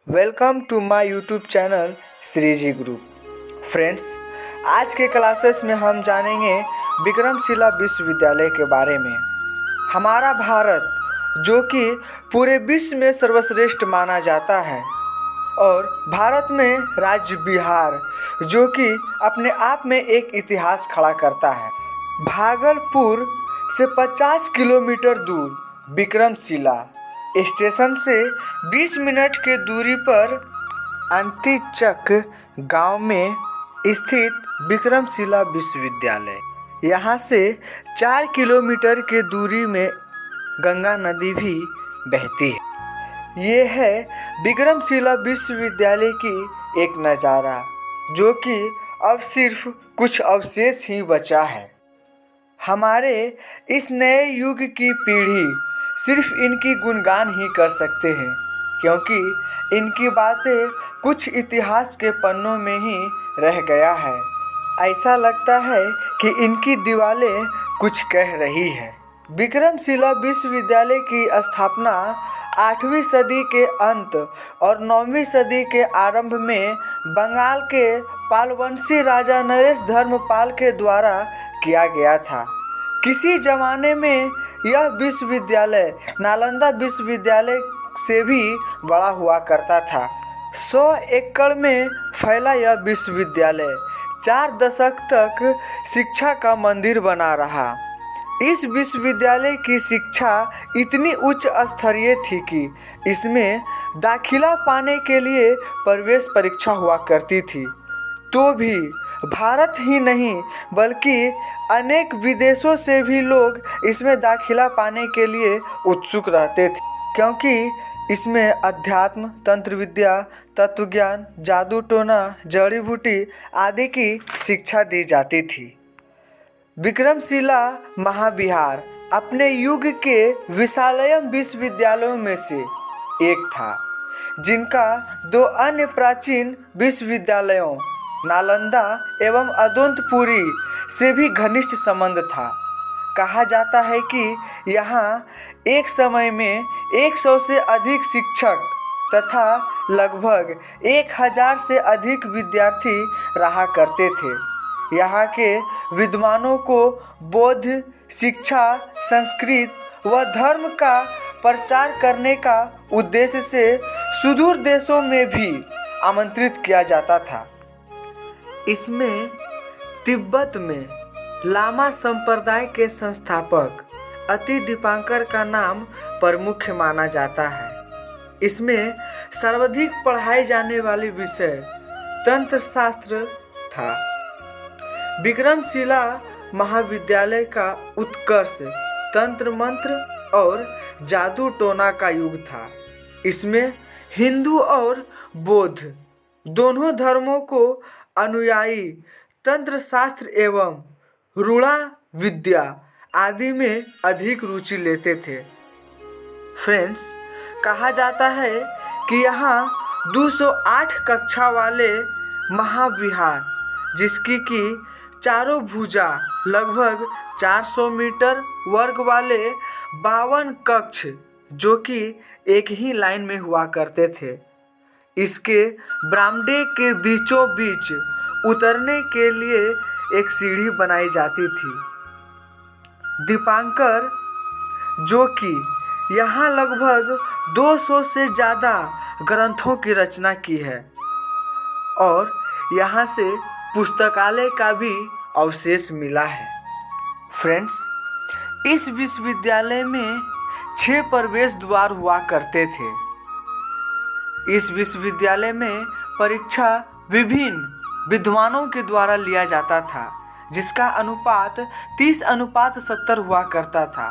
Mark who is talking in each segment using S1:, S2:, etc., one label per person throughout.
S1: Welcome to my YouTube channel Shriji group. Friends, आज के classes में हम जानेंगे विक्रमशिला विश्वविद्यालय के बारे में। हमारा भारत जो कि पूरे विश्व में सर्वश्रेष्ठ माना जाता है और भारत में राज्य बिहार जो कि अपने आप में एक इतिहास खड़ा करता है। भागलपुर से 50 किलोमीटर दूर विक्रमशिला स्टेशन से 20 मिनट के दूरी पर अंतिचक गांव में स्थित विक्रमशिला विश्वविद्यालय। यहाँ से 4 किलोमीटर के दूरी में गंगा नदी भी बहती है। ये है विक्रमशिला विश्वविद्यालय की एक नज़ारा जो कि अब सिर्फ कुछ अवशेष ही बचा है। हमारे इस नए युग की पीढ़ी सिर्फ इनकी गुणगान ही कर सकते हैं, क्योंकि इनकी बातें कुछ इतिहास के पन्नों में ही रह गया है। ऐसा लगता है कि इनकी दीवारें कुछ कह रही है। विक्रमशिला विश्वविद्यालय की स्थापना 8वीं सदी के अंत और 9वीं सदी के आरंभ में बंगाल के पालवंशी राजा नरेश धर्मपाल के द्वारा किया गया था। किसी ज़माने में यह विश्वविद्यालय नालंदा विश्वविद्यालय से भी बड़ा हुआ करता था। 100 एकड़ में फैला यह विश्वविद्यालय 4 दशक तक शिक्षा का मंदिर बना रहा। इस विश्वविद्यालय की शिक्षा इतनी उच्च स्तरीय थी कि इसमें दाखिला पाने के लिए प्रवेश परीक्षा हुआ करती थी। तो भी भारत ही नहीं बल्कि अनेक विदेशों से भी लोग इसमें दाखिला पाने के लिए उत्सुक रहते थे, क्योंकि इसमें अध्यात्म, तंत्र विद्या, तत्वज्ञान, जादू टोना, जड़ी बूटी आदि की शिक्षा दी जाती थी। विक्रमशिला महाविहार अपने युग के विशालतम विश्वविद्यालयों में से एक था, जिनका 2 अन्य प्राचीन विश्वविद्यालयों नालंदा एवं अदोनपुरी से भी घनिष्ठ संबंध था। कहा जाता है कि यहाँ एक समय में 100 से अधिक शिक्षक तथा लगभग 1000 से अधिक विद्यार्थी रहा करते थे। यहाँ के विद्वानों को बौद्ध शिक्षा, संस्कृत व धर्म का प्रचार करने का उद्देश्य से सुदूर देशों में भी आमंत्रित किया जाता था। इसमें तिब्बत में लामा संप्रदाय के संस्थापक अति दीपांकर का नाम प्रमुख माना जाता है। इसमें सर्वाधिक पढ़ाए जाने वाले विषय तंत्र शास्त्र था। विक्रमशिला महाविद्यालय का उत्कर्ष तंत्र मंत्र और जादू टोना का युग था। इसमें हिंदू और बौद्ध दोनों धर्मों को अनुयायी तंत्र शास्त्र एवं रूढ़ा विद्या आदि में अधिक रुचि लेते थे। फ्रेंड्स, कहा जाता है कि यहाँ 208 कक्षा वाले महाविहार, जिसकी कि चारों भुजा लगभग 400 मीटर वर्ग वाले 52 कक्ष जो कि एक ही लाइन में हुआ करते थे। इसके बरामदे के बीचों बीच उतरने के लिए एक सीढ़ी बनाई जाती थी। दीपांकर जो कि यहाँ लगभग 200 से ज़्यादा ग्रंथों की रचना की है और यहाँ से पुस्तकालय का भी अवशेष मिला है। फ्रेंड्स, इस विश्वविद्यालय में 6 प्रवेश द्वार हुआ करते थे। इस विश्वविद्यालय में परीक्षा विभिन्न विद्वानों के द्वारा लिया जाता था, जिसका अनुपात 30:70 हुआ करता था।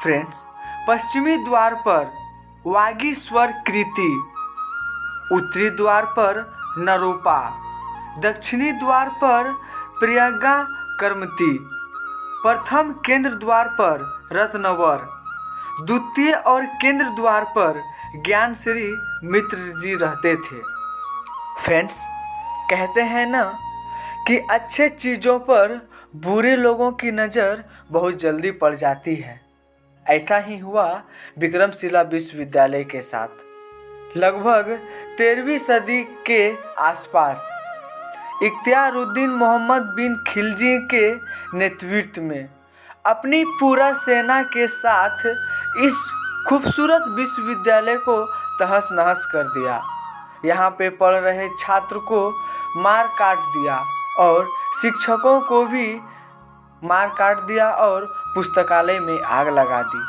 S1: फ्रेंड्स, पश्चिमी द्वार पर वागीश्वर कृति, उत्तरी द्वार पर नरोपा, दक्षिणी द्वार पर प्रियंका कर्मती, प्रथम केंद्र द्वार पर रत्नवर, द्वितीय और केंद्र द्वार पर ज्ञान श्री मित्र जी रहते थे। फ्रेंड्स, कहते हैं ना कि अच्छे चीज़ों पर बुरे लोगों की नज़र बहुत जल्दी पड़ जाती है। ऐसा ही हुआ विक्रमशिला विश्वविद्यालय के साथ। लगभग 13वीं सदी के आसपास इख्तियारुद्दीन मोहम्मद बिन खिलजी के नेतृत्व में अपनी पूरा सेना के साथ इस खूबसूरत विश्वविद्यालय को तहस नहस कर दिया। यहाँ पे पढ़ रहे छात्र को मार काट दिया और शिक्षकों को भी मार काट दिया और पुस्तकालय में आग लगा दी।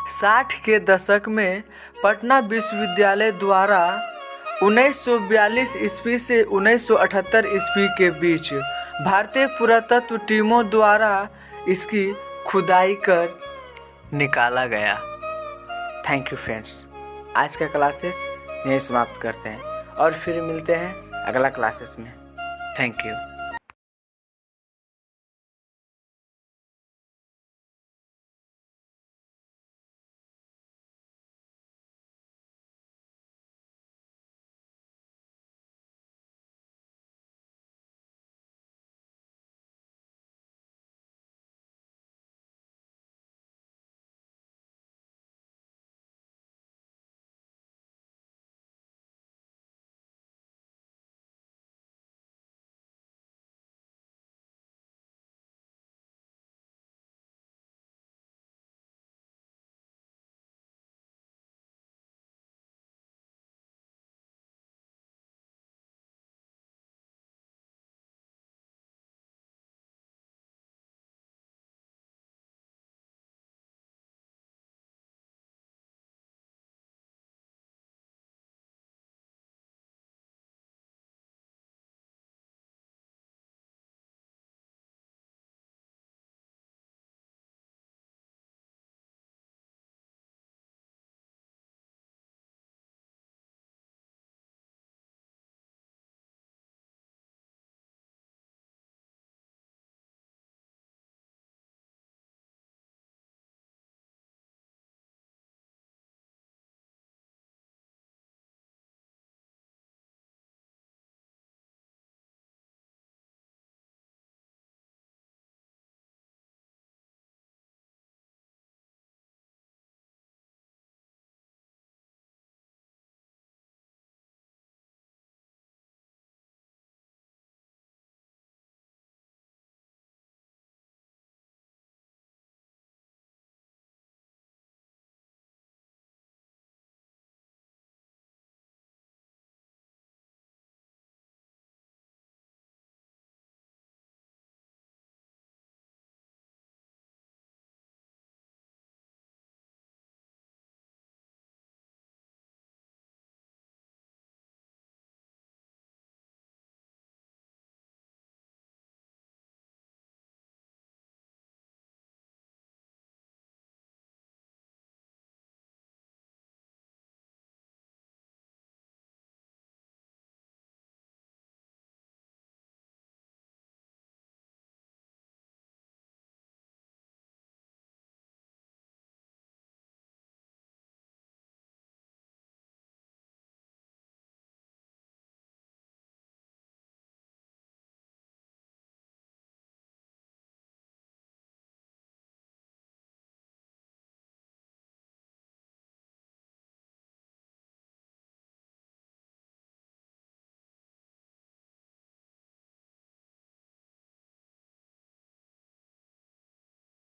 S1: 60 के दशक में पटना विश्वविद्यालय द्वारा 1942 ईस्वी से 1978 ईस्वी के बीच भारतीय पुरातत्व टीमों द्वारा इसकी खुदाई कर निकाला गया। Thank you friends. आज का क्लासेस यहीं समाप्त करते हैं और फिर मिलते हैं अगला क्लासेस में। Thank you.